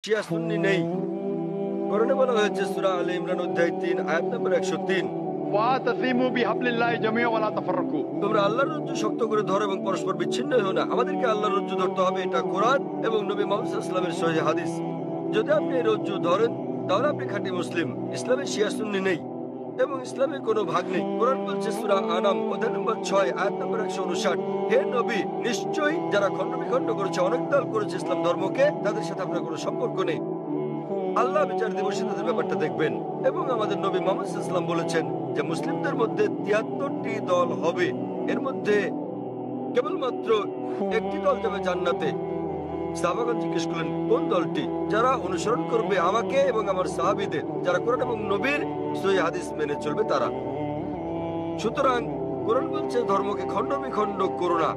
শিয়া সুন্নি নেই। কোরআনে বলা হয়েছে সূরা আলে ইমরান অধ্যায় ৩ আয়াত নম্বর ১০৩, ওয়াতাসিমু বিহাবলিল্লাহি জামিআ ওয়া লা তাফাররাকু। তোমরা আল্লাহর রজ্জু শক্ত করে ধরো এবং পরস্পর বিচ্ছিন্ন হও না। আমাদেরকে আল্লাহর রজ্জু ধরতে হবে, এটা কোরআন এবং নবী মুহাম্মদ সাল্লাল্লাহু আলাইহি ওয়াসাল্লামের সহিহ হাদিস। যদি আপনি এই রজ্জু ধরেন তাহলে আপনি খাঁটি মুসলিম। ইসলামে শিয়া সুন্নি নেই এবং ইসলামে কোনো ভাগ নেই। কোরআন বলছে সূরা আনাম অধ্যায় নম্বর ৬ আয়াত নম্বর ১৫৯, হে নবী, নিশ্চয়ই যারা খণ্ড বিখণ্ড করেছে, অনেক দল করেছে ইসলাম ধর্মকে, তাদের সাথে আপনার কোনো সম্পর্ক নেই। আল্লাহ বিচার দিবসে তাদের ব্যাপারটা দেখবেন। এবং আমাদের নবী মুহাম্মদ সাল্লাল্লাহু আলাইহি ওয়াসাল্লাম বলেছেন যে মুসলিমদের মধ্যে ৭৩টি দল হবে, এর মধ্যে কেবলমাত্র একটি দল যাবে জান্নাতে। সাহাবাগণ জিজ্ঞেস করলেন কোন দলটি? যারা অনুসরণ করবে আমাকে এবং আমার সাহাবীদের, যারা কোরআন এবং নবীর সহিহ হাদিস মেনে চলবে তারা। সুতরাং কোরআন বলছে ধর্মকে খণ্ড বিখণ্ড করো না।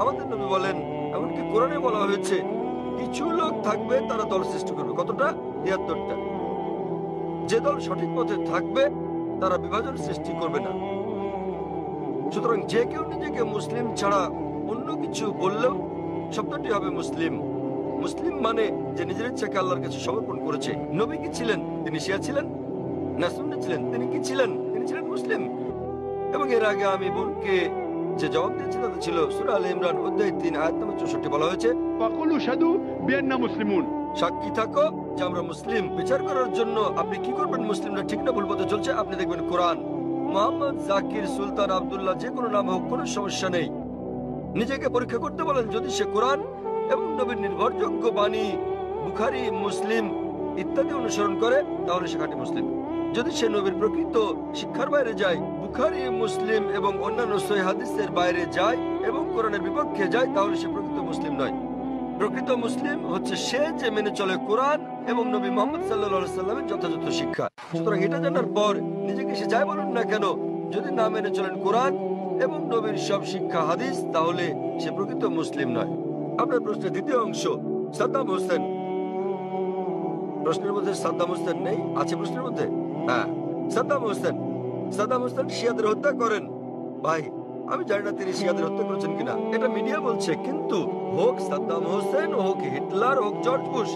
আমাদের নবী বলেন, এমনকি কোরআনে বলা হয়েছে কিছু লোক থাকবে তারা দল সৃষ্টি করবে। কতটা? ৭৩টা। যে দল সঠিক পথে থাকবে তারা বিভাজন সৃষ্টি করবে না। সুতরাং যে কেউ নিজেকে মুসলিম ছাড়া অন্য কিছু বললেও শব্দটি হবে মুসলিম। মুসলিম মানে যে নিজের ইচ্ছাকে আল্লাহর কাছে সমর্পণ করেছে। নবী কি ছিলেন? তিনি শিয়া ছিলেন না সুন্নি ছিলেন? তিনি কি ছিলেন? তিনি ছিলেন মুসলিম। এবং এর আগে আমি বোনকে যে জবাব দিয়েছি তাতে ছিল সূরা আলে ইমরান অধ্যায় ৩ আয়াত নম্বর ৬৪, বলা হয়েছে ফাকুলু শাদু বিআন্না মুসলিমুন। সাক্ষী থাকো যে আমরা মুসলিম। বিচার করার জন্য আপনি কি করবেন মুসলিমরা ঠিক না ভুল পথে চলছে? আপনি দেখবেন কোরআন। মোহাম্মদ জাকির, সুলতান, আব্দুল্লাহ, যে কোনো নাম হোক, কোনো সমস্যা নেই। নিজেকে পরীক্ষা করতে বলেন। যদি সে কোরআন এবং নবীর নির্ভরযোগ্য বাণী বুখারী, মুসলিম ইত্যাদি অনুসরণ করে তাহলে সে খাঁটি মুসলিম। যদি সে নবীর প্রকৃত শিক্ষার বাইরে যায়, বুখারী, মুসলিম এবং অন্যান্য সহিহ হাদিসের বাইরে যায় এবং কোরআনের বিপক্ষে যায়, তাহলে সে প্রকৃত মুসলিম নয়। প্রকৃত মুসলিম হচ্ছে সে যে মেনে চলে কোরআন এবং নবী মুহাম্মদ সাল্লাল্লাহু আলাইহি সাল্লামের যথাযথ শিক্ষা। সুতরাং এটা জানার পর নিজেকে সে যাই বলুন না কেন, যদি না মেনে চলেন কোরআন এবং নবীর সব শিক্ষা হাদিস, তাহলে সে প্রকৃত মুসলিম নয়। আপনার প্রশ্নের দ্বিতীয় অংশ, সাদ্দাম হোসেন। প্রশ্নের মধ্যে সাদ্দাম হোসেন নেই? আছে প্রশ্নের মধ্যে? হ্যাঁ, সাদ্দাম হোসেন। সাদ্দাম হোসেন শিয়াদের হত্যা করেন। ভাই, আমি জানি না তিনি শিয়াদের হত্যা করেছেন কিনা, এটা মিডিয়া বলছে। কিন্তু হোক সাদ্দাম হোসেন, হোক হিটলার, হোক জর্জ বুশ,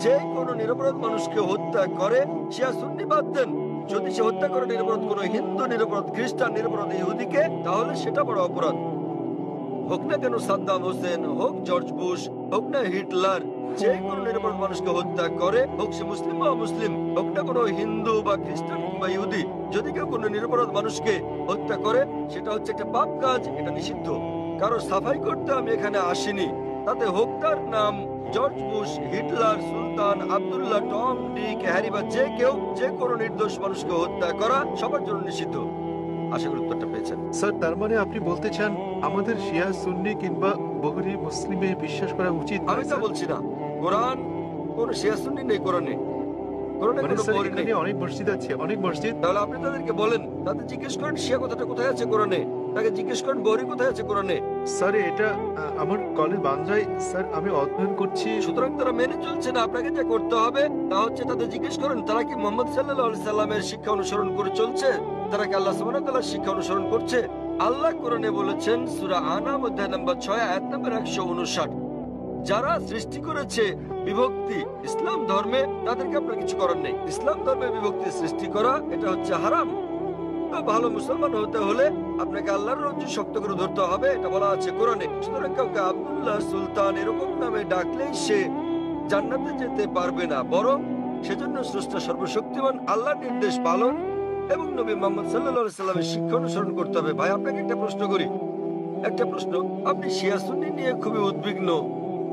যে কোনো নিরপরাধ মানুষকে হত্যা করে, শিয়া সুন্নি বাদ দেন, যদি সে হত্যা করে নিরপরাধ কোনো হিন্দু, নিরপরাধ খ্রিস্টান, নিরপরাধ ইহুদিকে, তাহলে সেটা বড় অপরাধ। হোক না কেন সাদ্দাম হোসেন, হোক জর্জ বুশ, হোক না হিটলার, যে কোনো নিরপরাধ মানুষকে হত্যা করে, হোক সে মুসলিম বা অমুসলিম, হোক না কোনো হিন্দু বা খ্রিস্টান বা ইহুদি, যদি কেউ কোনো নিরপরাধ মানুষকে হত্যা করে, সেটা হচ্ছে একটা পাপ কাজ, এটা নিষিদ্ধ। কারো সাফাই করতে আমি এখানে আসিনি। তাতে হোক তার নাম জর্জ বুশ, হিটলার, সুলতান, আব্দুল্লাহ, টম, ডিক, হ্যারি বা যে কেউ, যে কোনো নির্দোষ মানুষকে হত্যা করা সবার জন্য নিষিদ্ধ। আশা করি উত্তরটা পেয়েছেন। স্যার, তার মানে আপনি বলতে চান আমাদের শিয়া সুন্নি কিংবা বহরি মুসলিমে বিশ্বাস করা উচিত আমি নয়, তা স্যার? বলছি না। কোরআন কোন শিয়া সুন্নি নেই কোরআনে। কোরআনে মানে কোনো স্যার, বহরি নেই। এখানে অনেক মসজিদ আছে, অনেক মসজিদ। তাহলে আপনি তাদেরকে বলেন, তাদের জিজ্ঞেস করেন শিয়া কথাটা কোথায় আছে কোরআনে। তাকে জিজ্ঞেস করেন বহরি কোথায় আছে কোরআনে। স্যার, এটা আমার কলেজ বান্দ্রায়, স্যার আমি অধ্যয়ন করছি। সুতরাং তারা মেনে চলছে না। আপনাকে যা করতে হবে তা হচ্ছে তাদের জিজ্ঞেস করেন তারা কি মুহাম্মদ সাল্লাল্লাহু আলাইহি সাল্লামের শিক্ষা অনুসরণ করে চলছে, তারা কি আল্লাহ সুবহানাহু ওয়া তাআলার শিক্ষা অনুসরণ করছে। আল্লাহ কোরআনে বলেছেন সূরা আনাম অধ্যায় নম্বর ৬ আয়াত নম্বর ১৫৯, যারা সৃষ্টি করেছে বিভক্তি ইসলাম ধর্মে, তাদেরকে আপনার কিছু করার নেই। ইসলাম ধর্মে বিভক্তি সৃষ্টি করা এটা হচ্ছে হারাম। তো ভালো মুসলমান হতে হলে আপনাকে আল্লাহর রজ্জু শক্ত করে ধরতে হবে, এটা বলা আছে কোরআনে। সুতরাং কাউকে আব্দুল্লাহ, সুলতান এরকম নামে ডাকলেই সে জান্নাতে যেতে পারবে না, বরং সেজন্য স্রষ্টা সর্বশক্তিমান আল্লাহর নির্দেশ পালন এবং নবী মুহাম্মদ সাল্লাল্লাহু আলাইহি সাল্লামের শিক্ষা অনুসরণ করতে হবে। ভাই, আপনাকে একটা প্রশ্ন করি, একটা প্রশ্ন। আপনি শিয়া সুন্নি নিয়ে খুবই উদ্বিগ্ন,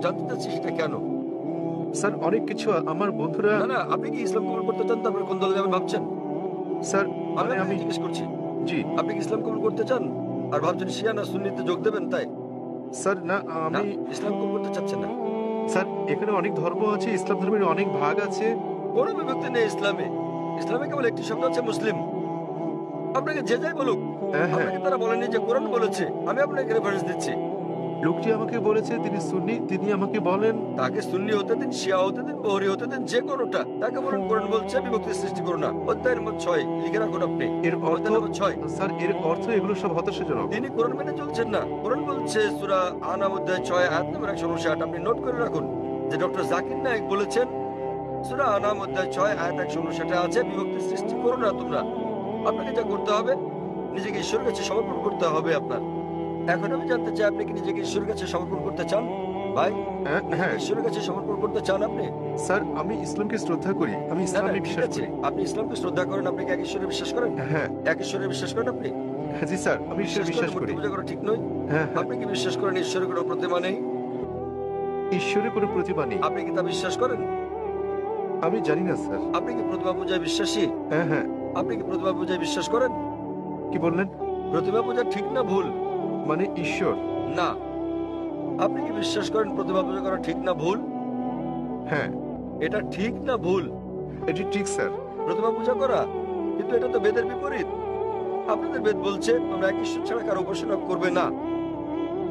জানতে চাচ্ছি সেটা কেন? স্যার, অনেক কিছু আমার বন্ধুরা। না না, আপনি কি ইসলাম কবুল করতে চান? তারপরে কোন দলে যাবেন ভাবছেন? স্যার, আমি মানে আপনাকে আমি জিজ্ঞেস করছি, জি আপনি কি ইসলাম কবুল করতে চান আর ভাবছেন শিয়া না সুন্নিতে যোগ দেবেন? তাই স্যার, না না, আমি ইসলাম কবুল করতে চাচ্ছেন না। স্যার, এখানে অনেক ধর্ম আছে, ইসলাম ধর্মের অনেক ভাগ আছে। কোনো বিভক্তি নেই ইসলামে। ইসলামে কেবল একটি শব্দ আছে মুসলিম। আপনাকে যে যাই বলুক, হ্যাঁ, হ্যাঁ, আপনাকে তারা বলেনি যে কোরআন বলেছে। আমি আপনাকে রেফারেন্স দিচ্ছি। লোকটি আমাকে বলেছে তিনি সুন্নি, তিনি আমাকে বলেন। তাকে সুন্নি হতে দিন, শিয়া হতে দিন, বহরি হতে দিন, যে কোনোটা। তাকে বলুন কোরআন বলছে বিভক্তি সৃষ্টি করো না। অধ্যায় নম্বর ৬ লিখে রাখুন আপনি। এর অর্থ, অধ্যায় নম্বর ৬। স্যার, এর অর্থ এগুলো সব হতাশাজনক। তিনি কোরআন মেনে চলছেন না। কোরআন বলছে সূরা আনাম অধ্যায় ৬ আয়াত নম্বর ১৫৯, আপনি নোট করে রাখুন যে ডক্টর জাকির নায়েক বলেছেন সূরা আনাম অধ্যায় 6 আয়াত 159 আছে, বিভক্তি সৃষ্টি করো না তোমরা। আপনাকে যা করতে হবে, নিজেকে ঈশ্বরের কাছে সমর্পণ করতে হবে আপনার। এখন আমি জানতে চাই, আপনি কি নিজেকে ঈশ্বরের কাছে সমর্পণ করতে চান ভাই? হ্যাঁ হ্যাঁ ঈশ্বরের কাছে সমর্পণ করতে চান আপনি? স্যার, আমি ইসলামকে শ্রদ্ধা করি, আমি না, না, ইসলামে ঠিক বিশ্বাস আছে। করি। আপনি ইসলামকে শ্রদ্ধা করেন, আপনি কি এক ঈশ্বরে বিশ্বাস করেন? হ্যাঁ এক ঈশ্বরে বিশ্বাস করেন আপনি? হ্যাঁ জি স্যার, আমি ঈশ্বরে বিশ্বাস মূর্তি করি। পূজা করা ঠিক নয়? হ্যাঁ হ্যাঁ, আপনি কি বিশ্বাস করেন ঈশ্বরের কোনো প্রতিমা নেই? ঈশ্বরের কোনো প্রতিভা নেই। আপনি কি তা বিশ্বাস করেন? আমি জানি না স্যার। আপনি কি প্রতিমা পূজায় বিশ্বাসী? হ্যাঁ হ্যাঁ, আপনি কি প্রতিমা পূজায় বিশ্বাস করেন? কি বললেন? প্রতিমা পূজা ঠিক না ভুল? মানে ঈশ্বর? না। আপনি কি বিশ্বাস করেন প্রতিমা পূজা করা ঠিক না ভুল? হ্যাঁ, এটা ঠিক না ভুল এটি ঠিক স্যার। প্রতিমা পূজা করা? কিন্তু এটা তো বেদের বিপরীত। আপনাদের বেদ বলছে তোমরা এক ঈশ্বর ছাড়া কারো উপাসনা করবে না।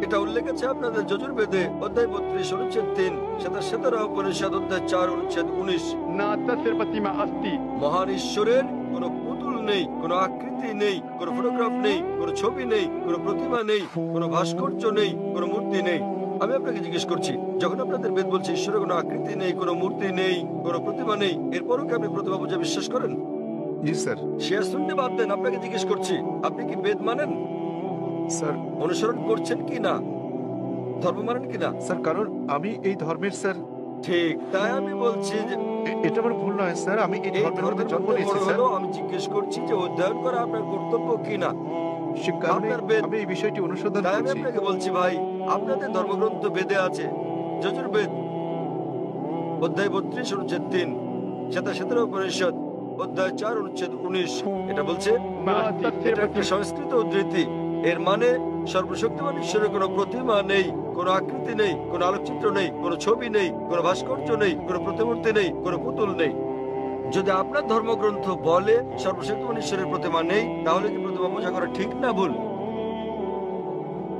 এটা উল্লেখ আছে আপনাদের যজুর্বেদে অধ্যায় 32 অনুচ্ছেদ 3, শ্বেতাশ্বেতারা উপনিষদ অধ্যায় 4 অনুচ্ছেদ 19। न तस्य प्रतिमा अस्ति মহান ঈশ্বরের কোনো পুতুল নেই, কোনো আকৃতি নেই, কোনো ফটোগ্রাফ নেই, কোনো ছবি নেই, কোনো প্রতিমা নেই, কোনো ভাস্কর্য নেই, কোনো মূর্তি নেই। আমি আপনাকে জিজ্ঞেস করছি, যখন আপনাদের বেদ বলছে ঈশ্বরের কোনো আকৃতি নেই, কোনো মূর্তি নেই, কোনো প্রতিমা নেই, এরপরও কি আপনি প্রতিমা পূজা বিশ্বাস করেন? জি স্যার। শিয়া সুন্নি বাদ দেন, আপনাকে জিজ্ঞেস করছি, আপনি কি বেদ মানেন? স্যার অনুসরণ করছেন কি না? ধর্ম মানেন কি না? স্যার, কারণ আমি এই ধর্মের স্যার। ঠিক, তাই আমি বলছি যে এটা আমার ভুল নয় স্যার, আমি এই এই ধর্মের মধ্যে ধর্মের জন্ম মধ্যে নিয়েছি বড় স্যার। হলেও আমি জিজ্ঞেস করছি যে অধ্যয়ন করা আপনার কর্তব্য কি না। সে কারণে আপনার বেদ। আমি এই বিষয়টি অনুসন্ধান তাই আমি করছি। আপনাকে বলছি ভাই, আপনাদের ধর্মগ্রন্থ বেদে আছে, যজুর্বেদ অধ্যায় 32 অনুচ্ছেদ 3, শ্বেতাশ্বেতারা উপনিষদ অধ্যায় 4 অনুচ্ছেদ 19। এটা বলছে, न तस्य এটা একটা प्रतिमा সংস্কৃত উদ্ধৃতি। এর মানে সর্বশক্তিমান ঈশ্বরের কোনো প্রতিমা নেই, কোনো আকৃতি নেই, কোনো আলোকচিত্র নেই, কোনো ছবি নেই, কোনো ভাস্কর্য নেই, কোনো প্রতিমূর্তি নেই, কোনো পুতুল নেই। যদি আপনার ধর্মগ্রন্থ বলে সর্বশক্তিমান ঈশ্বরের প্রতিমা নেই, তাহলে কি প্রতিমা পূজা করা ঠিক না ভুল?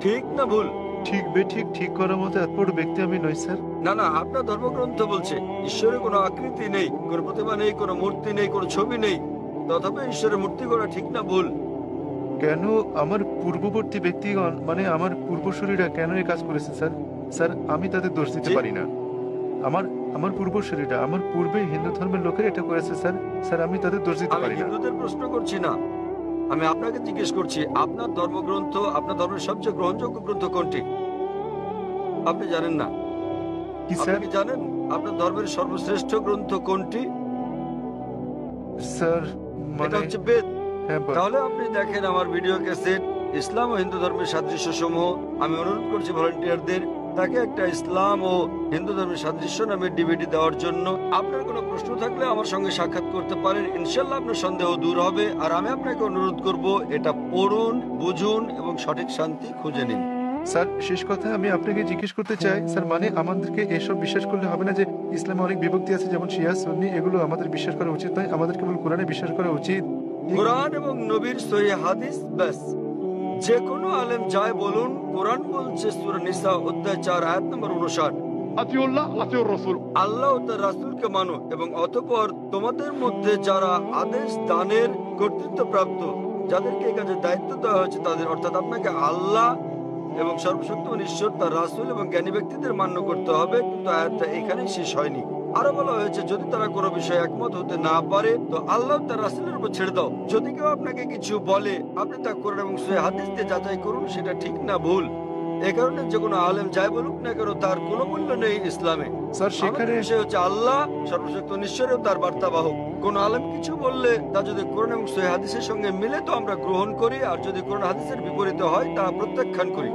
ঠিক না ভুল? ঠিক বেঠিক ঠিক করার মতো এত বড় ব্যক্তি আমি নই স্যার। না না, আপনার ধর্মগ্রন্থ বলছে ঈশ্বরের কোনো আকৃতি নেই, কোনো প্রতিমা নেই, কোনো মূর্তি নেই, কোনো ছবি নেই, তথাপি ঈশ্বরের মূর্তি করা ঠিক না ভুল? কেন আমার পূর্ববর্তী ব্যক্তিগণ, মানে আমার পূর্বসূরীরা কেন এই কাজ করেছে স্যার? স্যার, আমি তাদের দোষ দিতে জি। পারি না। আমার আমার পূর্বসূরীরা, আমার পূর্বে হিন্দু ধর্মের লোকেরা এটা করেছে স্যার। স্যার, আমি তাদের দোষ দিতে আমি পারি না। হিন্দুদের প্রশ্ন করছি না, আমি আপনাকে জিজ্ঞেস করছি আপনার ধর্মগ্রন্থ, আপনার ধর্মের সবচেয়ে গ্রহণযোগ্য গ্রন্থ কোনটি? আপনি জানেন না? কি আপনি স্যার? কি জানেন আপনার ধর্মের সর্বশ্রেষ্ঠ গ্রন্থ কোনটি? স্যার এটা মানে হচ্ছে বেদ। হ্যাঁ তাহলে আপনি দেখেন আমার ভিডিও ক্যাসেট ইসলাম ও হিন্দু ধর্মের সাদৃশ্য সমূহ। আমি অনুরোধ করছি ভলান্টিয়ারদের তাকে একটা ইসলাম ও হিন্দু ধর্মের সাদৃশ্য নামে ডিভিডি দেওয়ার জন্য। আপনার কোনো প্রশ্ন থাকলে আমার সঙ্গে সাক্ষাৎ করতে পারেন, ইনশাল্লাহ আপনার সন্দেহ দূর হবে। আর আমি আপনাকে অনুরোধ করব, এটা পড়ুন, বুঝুন এবং সঠিক শান্তি খুঁজে নিন। স্যার, শেষ কথা আমি আপনাকে জিজ্ঞেস করতে চাই স্যার, মানে আমাদেরকে এসব বিশ্বাস করলে হবে না যে ইসলামে অনেক বিভক্তি আছে, যেমন শিয়া সুন্নি, এগুলো আমাদের বিশ্বাস করা উচিত নয়, আমাদের কেবল কোরআনে বিশ্বাস করা উচিত। কোরআন এবং নবীর সহিহ হাদিস ব্যাস। যে কোনো আলেম যায় বলুন, কোরআন বলছে সূরা নিসা অধ্যায় 4 আয়াত নম্বর 59, अतिउ अल्लाह अतिउ रसूल। আল্লাহ ও তার রাসূলকে মানো এবং অতঃপর তোমাদের মধ্যে যারা আদেশ দানের কর্তৃত্বপ্রাপ্ত, যাদেরকে এই কাজের দায়িত্ব দেওয়া হয়েছে তাদের, অর্থাৎ আপনাকে আল্লাহ এবং সর্বশক্তিমান ঈশ্বর, তার রাসূল এবং জ্ঞানী ব্যক্তিদের মান্য করতে হবে। কিন্তু আয়াতটা এখানেই শেষ হয়নি। আরো বলা হয়েছে যদি তারা কোনো বিষয়ে একমত হতে না পারে তো আল্লাহ তার রাসূলের উপর ছেড়ে দাও। যদি কেউ আপনাকে কিছু বলে, আপনি তা কোরআন এবং সহিহ হাদিস দিয়ে যাচাই করুন সেটা ঠিক না ভুল। এ কারণে যে কোনো আলেম যাই বলুক না কেন, তার কোনো মূল্য নেই ইসলামে। স্যার, সেখানে আমাদের বিষয় হচ্ছে আল্লাহ সর্বশক্তিমান ঈশ্বরেও তার বার্তাবাহক। কোন আলেম কিছু বললে তা যদি কোরআন এবং সহিহ হাদিসের সঙ্গে মিলে তো আমরা গ্রহণ করি, আর যদি কোরআন হাদিসের বিপরীতে হয় তা প্রত্যাখ্যান করি।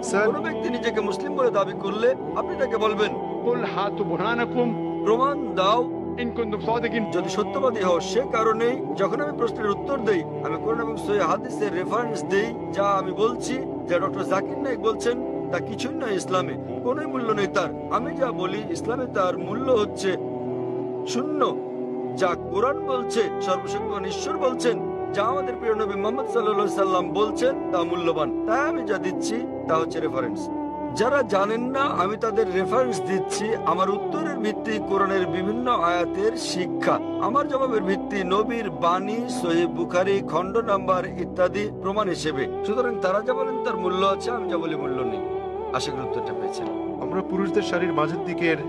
স্যার, কোন ব্যক্তি নিজেকে মুসলিম বলে দাবি করলে আপনি তাকে বলবেন, कुल हाथु बुरहानकुम প্রমাণ দাও इन कुंतुम सादिकिन। যদি সত্যবাদী হও। সে কারণেই যখন আমি প্রশ্নের উত্তর দেই, আমি কোরআন এবং সহিহ হাদিসের রেফারেন্স দেই। যা আমি বলছি, যা ডক্টর জাকির নায়েক বলছেন, তা কিছুই নয় ইসলামে, কোনোই মূল্য নেই তার। আমি যা বলি ইসলামে তার মূল্য হচ্ছে শূন্য। যা কোরআন বলছে, সর্বশক্তিমান ঈশ্বর বলছেন, যা আমাদের প্রিয় নবী মুহাম্মদ সাল্লাল্লাহু আলাইহি সাল্লাম বলছেন, তা মূল্যবান। তাই আমি যা দিচ্ছি তা হচ্ছে রেফারেন্স। যারা জানেন না আমি তাদের রেফারেন্স দিচ্ছি। আমার উত্তরের ভিত্তি কোরআনের বিভিন্ন আয়াতের শিক্ষা, আমার জবাবের ভিত্তি নবীর বাণী, সহিহ বুখারী খণ্ড নাম্বার ইত্যাদি প্রমাণ হিসেবে। সুতরাং তারা যা বলেন তার মূল্য আছে, আমি যা বলি মূল্য নেই। আশা করি উত্তরটা পেয়েছেন। আমরা পুরুষদের শাড়ির মাঝের দিকের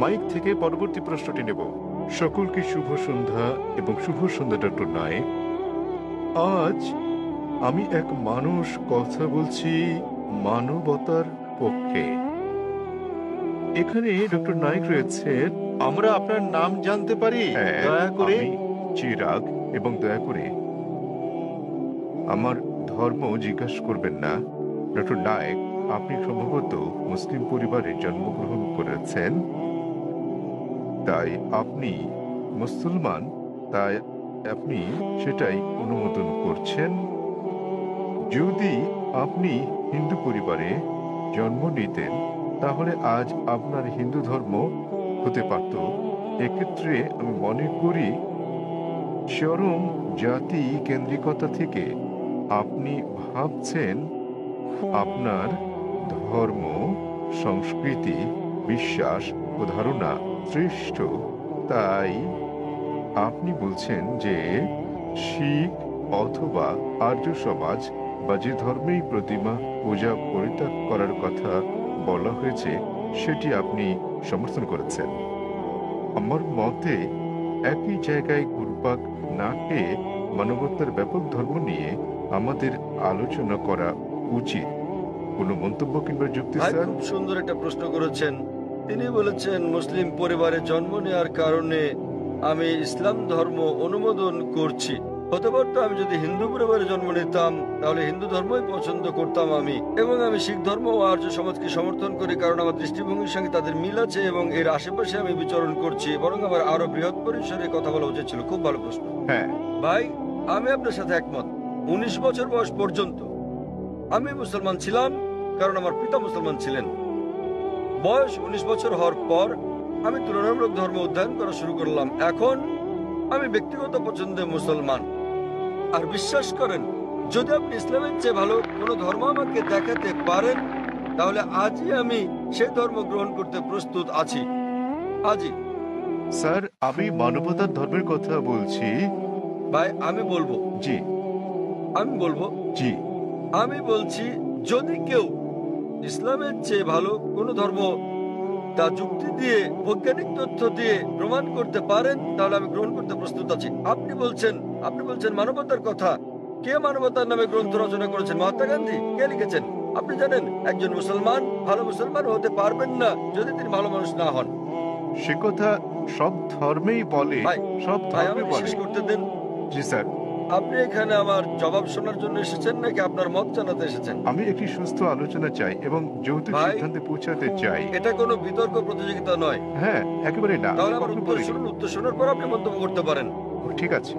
মাইক থেকে পরবর্তী প্রশ্নটি নেব। সকলকে শুভ সন্ধ্যা এবং শুভ সন্ধ্যা ডক্টর নায়েক। আজ আমি এক মানুষ কথা বলছি মানবতার পক্ষে। এখানে ডক্টর নায়েক রয়েছেন। আমরা আপনার নাম জানতে পারি হ্যাঁ, দয়া করে? আমি চিরাগ, এবং দয়া করে আমার ধর্ম জিজ্ঞাসা করবেন না। ডক্টর নায়েক, আপনি সম্ভবত মুসলিম পরিবারে জন্মগ্রহণ করেছেন, তাই আপনি মুসলমান, তাই আপনি সেটাই অনুমোদন করছেন। যদি আপনি হিন্দু পরিবারে জন্ম নিতেন তাহলে আজ আপনার হিন্দু ধর্ম হতে পারত। এক্ষেত্রে আমি মনে করি চরম জাতি কেন্দ্রিকতা থেকে আপনি ভাবছেন আপনার ধর্ম, সংস্কৃতি, বিশ্বাস ও ধারণা শ্রেষ্ঠ, তাই আপনি বলছেন যে শিখ অথবা আর্য সমাজ বা যে ধর্মেই প্রতিমা পূজা পরিত্যাগ করার কথা বলা হয়েছে সেটি আপনি সমর্থন করেছেন। আমার মতে একই জায়গায় ঘুরপাক না খেয়ে মানবতার ব্যাপক ধর্ম নিয়ে আমাদের আলোচনা করা উচিত। কোনো মন্তব্য কিংবা যুক্তি ভাই স্যার? খুব সুন্দর একটা প্রশ্ন করেছেন। তিনি বলেছেন মুসলিম পরিবারে জন্ম নেওয়ার কারণে আমি ইসলাম ধর্ম অনুমোদন করছি। হতে পারতো আমি যদি হিন্দু পরিবারে জন্ম নিতাম তাহলে হিন্দু ধর্মই পছন্দ করতাম আমি, এবং আমি শিখ ধর্ম ও আর্য সমাজকে সমর্থন করি কারণ আমার দৃষ্টিভঙ্গির সঙ্গে তাদের মিল আছে এবং এর আশেপাশে আমি বিচরণ করছি। বরং আমার আরো বৃহৎ পরিসরে কথা বলা উচিত ছিল। খুব ভালো প্রশ্ন হ্যাঁ, ভাই, আমি আপনার সাথে একমত। 19 বছর বয়স পর্যন্ত আমি মুসলমান ছিলাম কারণ আমার পিতা মুসলমান ছিলেন। বয়স 19 বছর হওয়ার পর আমি তুলনামূলক ধর্ম অধ্যয়ন করা শুরু করলাম। এখন আমি ব্যক্তিগত পছন্দে মুসলমান। আর বিশ্বাস করেন, যদি আপনি ইসলামের চেয়ে ভালো কোনো ধর্ম আমাকে দেখাতে পারেন তাহলে আজই আমি সেই ধর্ম গ্রহণ করতে প্রস্তুত আছি। আজই। স্যার, আমি মানবতার ধর্মের কথা বলছি। ভাই আমি বলবো জি জি আমি বলছি, যদি কেউ ইসলামের চেয়ে ভালো কোনো ধর্ম তা যুক্তি দিয়ে, বৈজ্ঞানিক তথ্য দিয়ে প্রমাণ করতে পারেন তাহলে আমি গ্রহণ করতে প্রস্তুত আছি। আপনি বলছেন মানবতার কথা। কে মানবতার নামে গ্রন্থ রচনা করেছেন? মহাত্মা গান্ধী। কে লিখেছেন? আপনি জানেন একজন মুসলমান ভালো মুসলমান হতে পারবেন না যদি তিনি ভালো মানুষ না হন। সে কথা সব ধর্মেই বলে, ভাই, সব ভাই ধর্মে আমাকে বলে। শেষ করতে দেন। জি স্যার, আপনি এখানে আমার জবাব শোনার জন্য এসেছেন নাকি আপনার মত জানাতে এসেছেন? আমি একটি সুস্থ আলোচনা চাই এবং যৌতুক ভাই, সিদ্ধান্তে পৌঁছাতে চাই। এটা কোনো বিতর্ক প্রতিযোগিতা নয়। হ্যাঁ, একেবারে না। তাহলে আমি আমার কখনো উত্তর বলিনি। শুনুন, উত্তর শোনার পর আপনি মন্তব্য করতে পারেন। ঠিক আছে।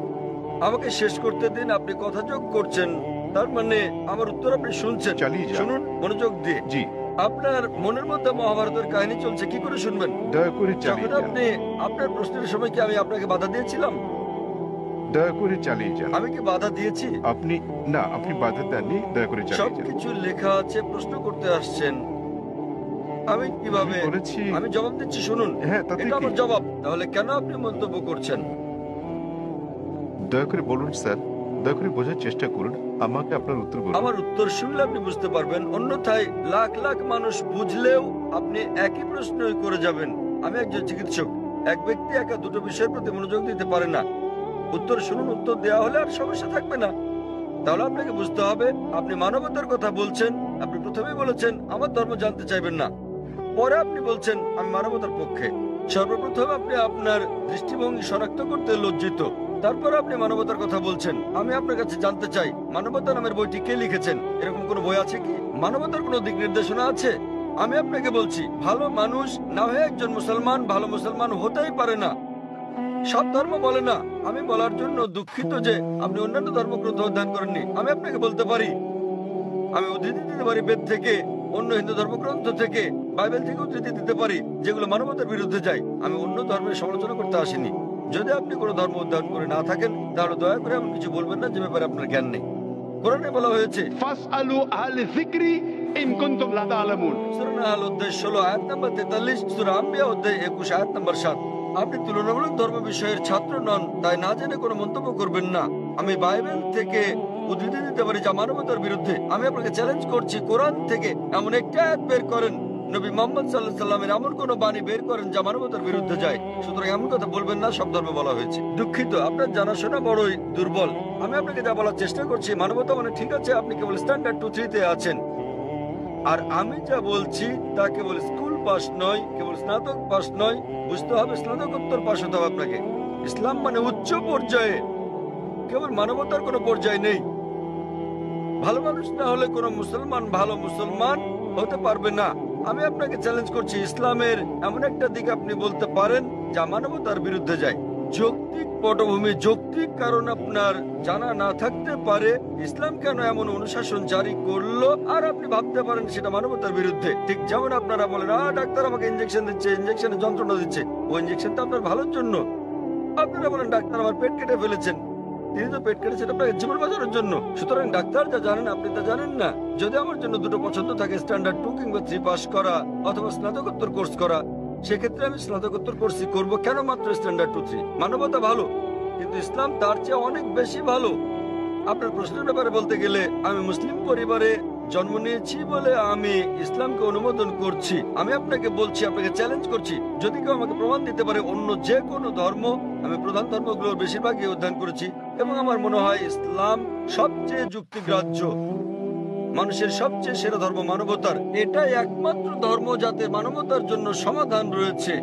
আমাকে শেষ করতে দিন। আপনি কথা যোগ করছেন, তার মানে আমার উত্তর আপনি শুনছেন। চালিয়ে যান। শুনুন মনোযোগ দিয়ে। জি, আপনার মনের মধ্যে মহাভারতের কাহিনী চলছে, কি করে শুনবেন? দয়া করে চালিয়ে যখন যান। আপনি আপনার প্রশ্নের সময় কি আমি আপনাকে বাধা দিয়েছিলাম? দয়া করে চালিয়ে যান। আমি কি বাধা দিয়েছি? আপনি না, আপনি বাধা দেননি। দয়া করে চালিয়ে যান। সবকিছু লেখা আছে, প্রশ্ন করতে আসছেন, আমি কিভাবে? আমি বলেছি। আমি জবাব দিচ্ছি, শুনুন। হ্যাঁ, তাতে এটা কি? আমার জবাব। তাহলে কেন আপনি মন্তব্য করছেন? দয়া করে বলুন স্যার, দয়া করে বোঝার চেষ্টা করুন। আমাকে আপনার উত্তর বলুন। আমার উত্তর শুনলে আপনি বুঝতে পারবেন, অন্যথায় লাখ লাখ মানুষ বুঝলেও আপনি একই প্রশ্নই করে যাবেন। আমি একজন চিকিৎসক। এক ব্যক্তি একা দুটো বিষয়ের প্রতি মনোযোগ দিতে পারে না। উত্তর শুনুন, উত্তর দেওয়া হলে আর সমস্যা থাকবে না। তাহলে আপনাকে বুঝতে হবে আপনি মানবতার কথা বলছেন। আপনি প্রথমেই বলেছেন আমার ধর্ম জানতে চাইবেন না, পরে আপনি বলছেন আমি মানবতার পক্ষে। সর্বপ্রথম আপনি আপনার দৃষ্টিভঙ্গি শনাক্ত করতে লজ্জিত, তারপর আপনি মানবতার কথা বলছেন। আমি আপনার কাছে জানতে চাই, মানবতা নামের বইটি কে লিখেছেন? এরকম কোনো বই আছে কি? মানবতার কোনো দিক নির্দেশনা আছে? আমি আপনাকে বলছি, ভালো মানুষ না হয়ে একজন মুসলমান ভালো মুসলমান হতেই পারে না। সব ধর্ম বলে না। আমি বলার জন্য দুঃখিত যে আপনি অন্যান্য ধর্মগ্রন্থ অধ্যয়ন করেননি। আমি আপনাকে বলতে পারি, আমি উদ্ধৃতি দিতে পারি বেদ থেকে, অন্য হিন্দু ধর্মগ্রন্থ থেকে, বাইবেল থেকে উদ্ধৃতি দিতে পারি যেগুলো মানবতার বিরুদ্ধে যায়। আমি অন্য ধর্মের সমালোচনা করতে আসিনি। যদি আপনি কোনো ধর্ম অধ্যয়ন করে না থাকেন তাহলে দয়া করে এমন কিছু বলবেন না যে ব্যাপারে আপনার জ্ঞান নেই। কোরআনে বলা হয়েছে, ফাসআলু আহলে যিকরি ইন কুনতুম লা তা'লামুন। সূরা নাহল অধ্যায় 16 আয়াত নম্বর 43, সূরা আম্বিয়া অধ্যায় 21 আয়াত নম্বর 7। আপনি তুলনামূলক ধর্ম বিষয়ের ছাত্র নন, তাই না জেনে কোনো মন্তব্য করবেন না। আমি বাইবেল থেকে উদ্ধৃতি দিতে পারি যা মানবতার বিরুদ্ধে। আমি আপনাকে চ্যালেঞ্জ করছি, কোরআন থেকে এমন একটা আয়াত বের করেন নবী মোহাম্মদ সাল্লাল্লাহু আলাইহি সাল্লামের এমন কোন বাণী বের করেন যা মানবতার বিরুদ্ধে যায়। সুতরাং এমন কথা বলবেন না, সব ধর্মে বলা হয়েছে। দুঃখিত, আপনার জানাশোনা বড়ই দুর্বল। আমি আপনাকে যা বলার চেষ্টা করছি, মানবতা মানে ঠিক আছে, আপনি কেবল স্ট্যান্ডার্ড 2-3 আছেন। আর আমি যা বলছি তা কেবল স্কুল পাস নয়, কেবল স্নাতক পাস নয়, বুঝতে হবে স্নাতকোত্তর পাস হতে হবে আপনাকে। ইসলাম মানে উচ্চ পর্যায়ে, কেবল মানবতার কোনো পর্যায়ে নেই। ভালো মানুষ না হলে কোনো মুসলমান ভালো মুসলমান হতে পারবে না। আমি আপনাকে চ্যালেঞ্জ করছি, ইসলামের এমন একটা দিক আপনি বলতে পারেন যা মানবতার বিরুদ্ধে যায়। যৌক্তিক পটভূমি, যৌক্তিক কারণ আপনার জানা না থাকতে পারে ইসলাম কেন এমন অনুশাসন জারি করলো, আর আপনি ভাবতে পারেন সেটা মানবতার বিরুদ্ধে। ঠিক যেমন আপনারা বলেন, ডাক্তার আমাকে ইঞ্জেকশন দিচ্ছে, ইঞ্জেকশনে যন্ত্রণা দিচ্ছে, ওই ইঞ্জেকশনটা আপনার ভালোর জন্য। আপনারা বলেন ডাক্তার আমার পেট কেটে ফেলেছেন, তিনি তো পেট কেটেছেন আপনাকে জীবন বাঁচানোর জন্য। সুতরাং ডাক্তার যা জানেন আপনি তা জানেন না। যদি আমার জন্য দুটো পছন্দ থাকে, স্ট্যান্ডার্ড 2 কিংবা 3 পাস করা অথবা স্নাতকোত্তর কোর্স করা, সেক্ষেত্রে আমি স্নাতকোত্তর কোর্সই করব। কেন মাত্র স্ট্যান্ডার্ড 2-3? মানবতা ভালো, কিন্তু ইসলাম তার চেয়ে অনেক বেশি ভালো। আপনার প্রশ্নের ব্যাপারে বলতে গেলে, আমি মুসলিম পরিবারে জন্ম নিয়েছি বলে আমি ইসলামকে অনুমোদন করছি। আমি আপনাকে বলছি, আপনাকে চ্যালেঞ্জ করছি, যদি কেউ আমাকে প্রমাণ দিতে পারে অন্য যে কোনো ধর্ম, আমি প্রধান ধর্মগুলোর বেশিরভাগই অধ্যয়ন করেছি এবং আমার মনে হয় ইসলাম সবচেয়ে যুক্তিগ্রাহ্য, মানুষের সবচেয়ে সেরা ধর্ম মানবতার। এটাই একমাত্র ধর্ম যাতে মানবতার জন্য সমাধান রয়েছে।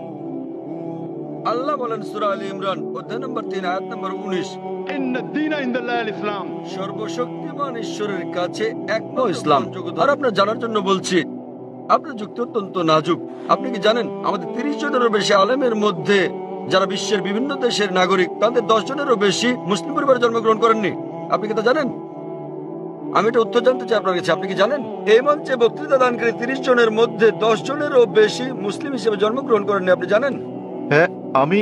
আল্লাহ বলেন সূরা আলী ইমরান অধ্যায় নম্বর 3 আয়াত নম্বর 19, ইন্না দ্বীনা ইনদাল্লাহিল ইসলাম। সর্বশক্তিমান ঈশ্বরের কাছে একমাত্র ইসলাম। আর আপনার জানার জন্য বলছি, আপনার যুক্তি অত্যন্ত নাজুক। আপনি কি জানেন আমাদের 30 জনেরও বেশি আলেমের মধ্যে যারা বিশ্বের বিভিন্ন দেশের নাগরিক, তাদের 10 জনেরও বেশি মুসলিম পরিবারে জন্মগ্রহণ করেননি? আপনি কি তা জানেন? আমি এটা উত্তর জানতে চাই আপনার কাছে, আপনি কি জানেন এই মঞ্চে বক্তৃতা দানকারী 30 জনের মধ্যে 10 জনেরও বেশি মুসলিম হিসেবে জন্মগ্রহণ করেননি? আপনি জানেন? হ্যাঁ, আমি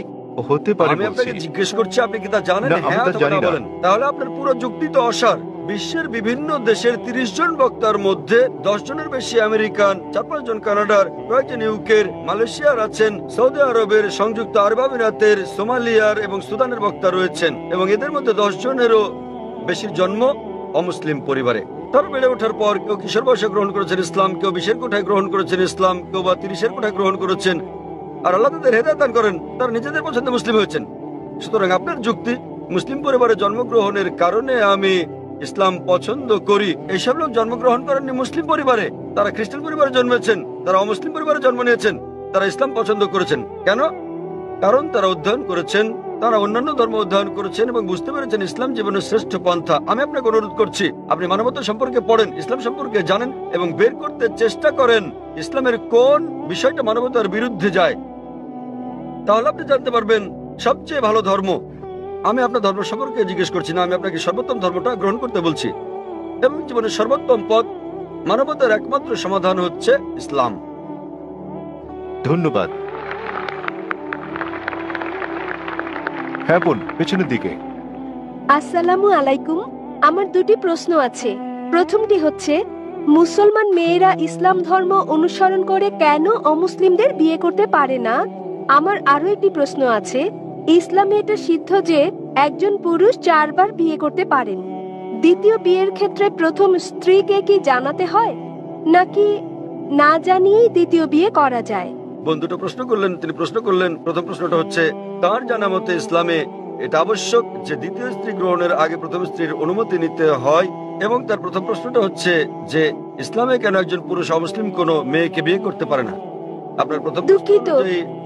হতে পারি আমি বলছি। আপনাকে জিজ্ঞেস করছি, আপনি কি তা জানেন? না, আমি হ্যাঁ তা অথবা জানি না না। বলেন। তাহলে আপনার পুরো যুক্তি তো অসার। বিশ্বের বিভিন্ন দেশের 30 জন বক্তার মধ্যে 10 জনের বেশি আমেরিকান, 4-5 জন কানাডার, কয়েকজন ইউকের, মালয়েশিয়ার আছেন, সৌদি আরবের, সংযুক্ত আরব আমিরাতের, সোমালিয়ার এবং সুদানের বক্তা রয়েছেন, এবং এদের মধ্যে 10 জনেরও বেশির জন্ম অমুসলিম পরিবারে। তারা বেড়ে ওঠার পর কেউ কিশোর বয়সে গ্রহণ করেছেন ইসলাম, কেউ 20-এর কোঠায় গ্রহণ করেছেন ইসলাম, কেউ বা 30-এর কোঠায় গ্রহণ করেছেন। আর আল্লাহ তাদের হেদায়েত দান করেন, তারা নিজেদের পছন্দে মুসলিম হয়েছেন। সুতরাং আপনার যুক্তি, মুসলিম পরিবারে জন্মগ্রহণের কারণে আমি ইসলাম পছন্দ করি, এইসব লোক জন্মগ্রহণ করেননি মুসলিম পরিবারে, তারা খ্রিস্টান পরিবারে জন্মেছেন, তারা অমুসলিম পরিবারে জন্ম নিয়েছেন, তারা ইসলাম পছন্দ করেছেন। কেন? কারণ তারা অধ্যয়ন করেছেন, তারা অন্যান্য ধর্ম অধ্যয়ন করেছেন এবং বুঝতে পেরেছেন ইসলাম জীবনের শ্রেষ্ঠ পন্থা। আমি আপনাকে অনুরোধ করছি, আপনি মানবতা সম্পর্কে পড়েন, ইসলাম সম্পর্কে জানেন এবং বের করতে চেষ্টা করেন ইসলামের কোন বিষয়টা মানবতার বিরুদ্ধে যায়। তাহলে আপনি জানতে পারবেন সবচেয়ে ভালো ধর্ম। আমি আপনার ধর্ম সম্পর্কে জিজ্ঞেস করছি না, আমি আপনাকে সর্বোত্তম ধর্মটা গ্রহণ করতে বলছি। এবং জীবনের সর্বোত্তম পথ, মানবতার একমাত্র সমাধান হচ্ছে ইসলাম। ধন্যবাদ। হ্যাঁ বোন, পেছনের দিকে। আসসালামু আলাইকুম। আমার দুটি প্রশ্ন আছে। প্রথমটি হচ্ছে, মুসলমান মেয়েরা ইসলাম ধর্ম অনুসরণ করে কেন অমুসলিমদের বিয়ে করতে পারে না? আমার আরো একটি প্রশ্ন আছে, ইসলামে এটা সিদ্ধ যে একজন পুরুষ 4 বার বিয়ে করতে পারেন। দ্বিতীয় বিয়ের ক্ষেত্রে প্রথম স্ত্রীকে কি জানাতে হয়, নাকি না জানিয়েই দ্বিতীয় বিয়ে করা যায়? বন্ধুটা প্রশ্ন করলেন, তিনি প্রশ্ন করলেন, প্রথম প্রশ্নটা হচ্ছে তার জানা মতে ইসলামে এটা আবশ্যক যে দ্বিতীয় স্ত্রী গ্রহণের আগে প্রথম স্ত্রীর অনুমতি নিতে হয়। এবং তার প্রথম প্রশ্নটা হচ্ছে যে ইসলামে কেন একজন পুরুষ অমুসলিম কোনো মেয়েকে বিয়ে করতে পারে না। আপনার প্রথম দুঃখিত,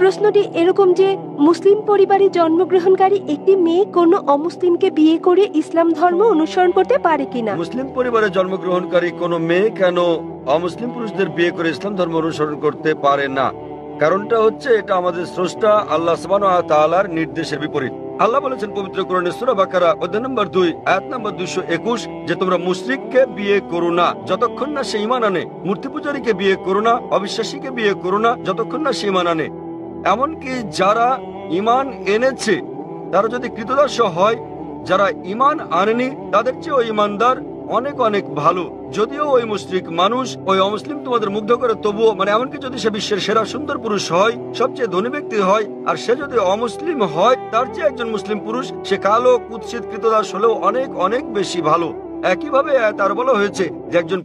প্রশ্নটি এরকম যে মুসলিম পরিবারে জন্মগ্রহণকারী একটি মেয়ে কোনো অমুসলিমকে বিয়ে করে ইসলাম ধর্ম অনুসরণ করতে পারে কিনা। মুসলিম পরিবারে জন্মগ্রহণকারী কোনো মেয়ে কেন অমুসলিম পুরুষদের বিয়ে করে ইসলাম ধর্ম অনুসরণ করতে পারে না? কারণটা হচ্ছে এটা আমাদের স্রষ্টা আল্লাহ সুবহানাহু ওয়া তাআলার নির্দেশের বিপরীত। আল্লাহ বলেছেন পবিত্র কোরআনে সূরা বাকারা অধ্যায় নম্বর 2 আয়াত নম্বর 221 যে তোমরা মুশরিককে বিয়ে করো না যতক্ষণ না সে ঈমান আনে, মূর্তি পূজারীকে বিয়ে করো না, অবিশ্বাসীকে বিয়ে করো না যতক্ষণ না সে ঈমান আনে। এমনকি যারা ঈমান এনেছে তারা যদি কৃতদাস হয়, যারা ঈমান আনেনি তাদের চেয়ে ওই ঈমানদার অনেক অনেক ভালো। যদিও ওই মুশরিক মানুষ, ওই অমুসলিম তোমাদের মুগ্ধ করে, তবুও মানে এমনকি যদি সে বিশ্বের সেরা সুন্দর পুরুষ হয়, সবচেয়ে ধনী ব্যক্তি হয়, আর সে যদি অমুসলিম হয়, তার চেয়ে একজন মুসলিম পুরুষ, সে কালো কুৎসিত কৃতদাস হলেও অনেক অনেক বেশি ভালো। একইভাবে তার বলা হয়েছে যে একজন